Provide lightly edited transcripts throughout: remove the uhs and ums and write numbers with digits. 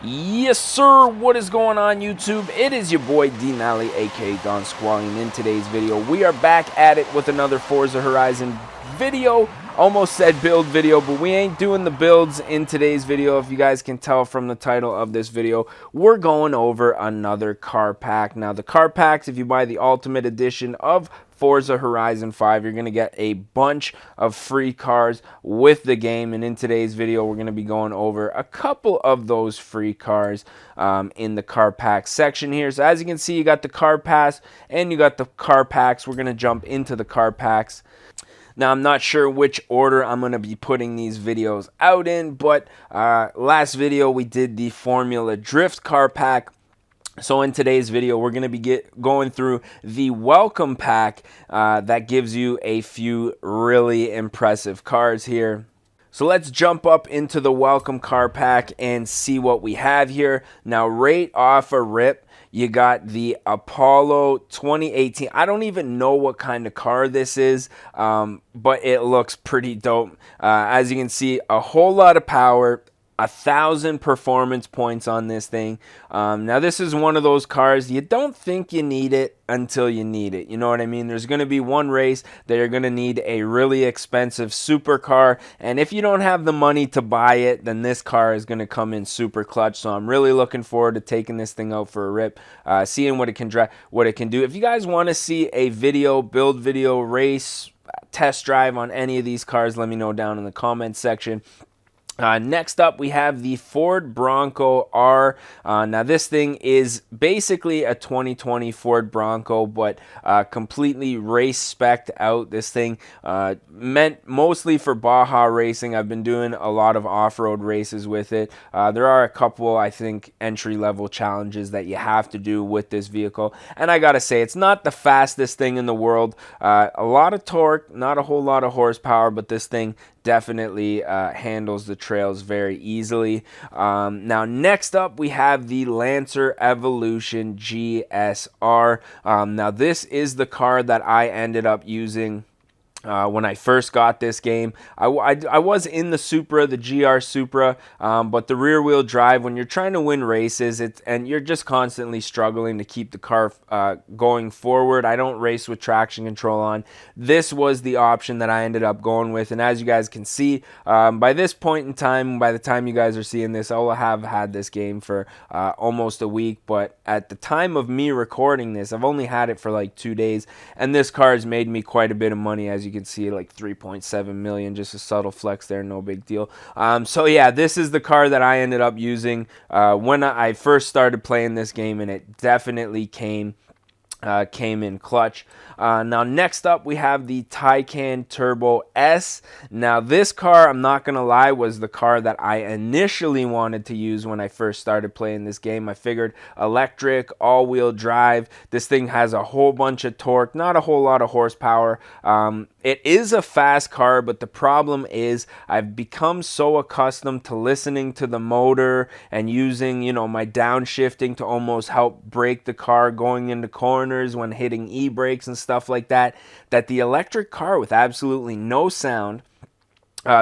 Yes, sir. What is going on, YouTube? It is your boy D Nally, aka Don Squally, and in today's video, we are back at it with another Forza Horizon video. Almost said build video, but we ain't doing the builds in today's video. If you guys can tell from the title of this video, we're going over another car pack. Now, the car packs, if you buy the Ultimate Edition of Forza Horizon 5, you're going to get a bunch of free cars with the game, and in today's video we're going to be going over a couple of those free cars in the car pack section here. So as you can see, you got the car pass and you got the car packs. We're going to jump into the car packs. Now, I'm not sure which order I'm going to be putting these videos out in, but last video we did the Formula Drift car pack. So in today's video, we're going to be going through the welcome pack that gives you a few really impressive cars here. So let's jump up into the welcome car pack and see what we have here. Now, right off a rip, you got the Apollo 2018. I don't even know what kind of car this is, but it looks pretty dope. As you can see, a whole lot of power. 1,000 performance points on this thing. Now, this is one of those cars you don't think you need it until you need it. You know what I mean? There's going to be one race that you're going to need a really expensive supercar, and if you don't have the money to buy it, then this car is going to come in super clutch. So I'm really looking forward to taking this thing out for a rip, seeing what it can do. If you guys want to see a build video, race, test drive on any of these cars, let me know down in the comments section. Next up, we have the Ford Bronco R. Now, this thing is basically a 2020 Ford Bronco, but completely race spec'd out. This thing meant mostly for Baja racing. I've been doing a lot of off-road races with it. There are a couple, I think, entry-level challenges that you have to do with this vehicle. And I gotta say, it's not the fastest thing in the world. A lot of torque, not a whole lot of horsepower, but this thing definitely handles the trails very easily. Now, next up, we have the Lancer Evolution Gsr. Now, this is the car that I ended up using when I first got this game. I was in the Supra, the GR Supra, but the rear wheel drive, when you're trying to win races, and you're just constantly struggling to keep the car going forward. I don't race with traction control on. This was the option that I ended up going with, and as you guys can see, by this point in time, by the time you guys are seeing this, I'll have had this game for almost a week, but at the time of me recording this, I've only had it for like 2 days, and this car has made me quite a bit of money. As you can see, like 3.7 million, just a subtle flex there, no big deal. So yeah, this is the car that I ended up using when I first started playing this game, and it definitely came in clutch. Now, next up, we have the Tai Can Turbo S. Now, this car, I'm not gonna lie, was the car that I initially wanted to use when I first started playing this game. I figured electric, all-wheel drive. This thing has a whole bunch of torque, not a whole lot of horsepower. It is a fast car, but the problem is I've become so accustomed to listening to the motor and using, you know, my downshifting to almost help brake the car going into corners when hitting e-brakes and stuff like that, that the electric car with absolutely no sound.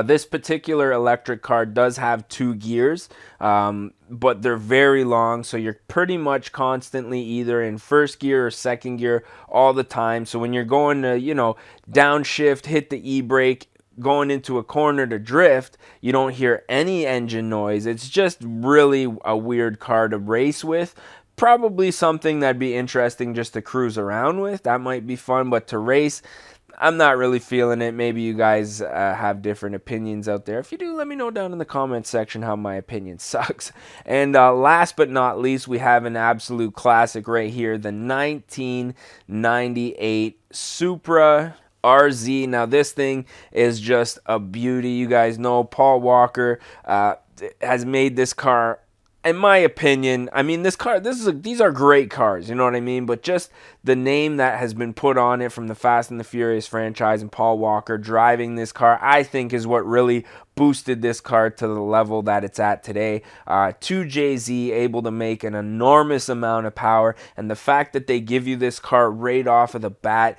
This particular electric car does have 2 gears, but they're very long, so you're pretty much constantly either in first gear or second gear all the time. So when you're going to, you know, downshift, hit the e-brake, going into a corner to drift, you don't hear any engine noise. It's just really a weird car to race with. Probably something that'd be interesting just to cruise around with. That might be fun, but to race, I'm not really feeling it. Maybe you guys have different opinions out there. If you do, let me know down in the comments section how my opinion sucks. And last but not least, we have an absolute classic right here, the 1998 Supra Rz. Now, this thing is just a beauty. You guys know Paul Walker has made this car, in my opinion. I mean, these are great cars, you know what I mean? But just the name that has been put on it from the Fast and the Furious franchise and Paul Walker driving this car, I think is what really boosted this car to the level that it's at today. 2JZ able to make an enormous amount of power, and the fact that they give you this car right off of the bat,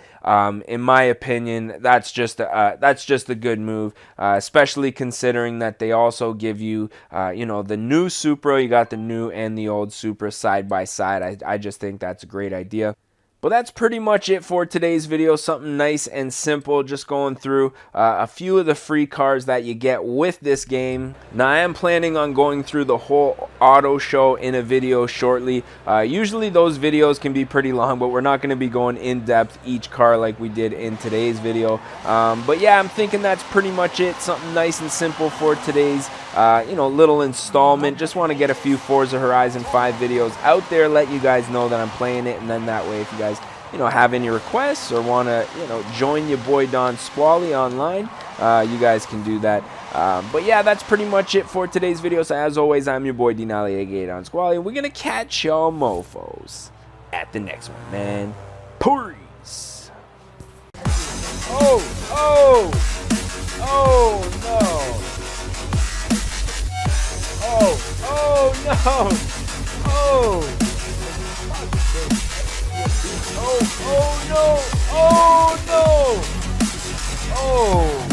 in my opinion, that's just a good move, especially considering that they also give you, you know, the new Supra. You got the new and the old Supra side by side. I just think that's a great idea. But that's pretty much it for today's video. Something nice and simple, just going through a few of the free cars that you get with this game. Now, I am planning on going through the whole auto show in a video shortly. Usually those videos can be pretty long, but we're not going to be going in depth each car like we did in today's video. But yeah, I'm thinking that's pretty much it. Something nice and simple for today's you know, little installment. Just want to get a few Forza Horizon 5 videos out there, let you guys know that I'm playing it, and then that way, if you guys, you know, have any requests or want to, you know, join your boy Don Squally online, you guys can do that. But yeah, that's pretty much it for today's video. So as always, I'm your boy Denali, aka Don Squally, and we're gonna catch y'all mofos at the next one, man. Peace. Oh no. Oh no! Oh! Oh no! Oh no! Oh!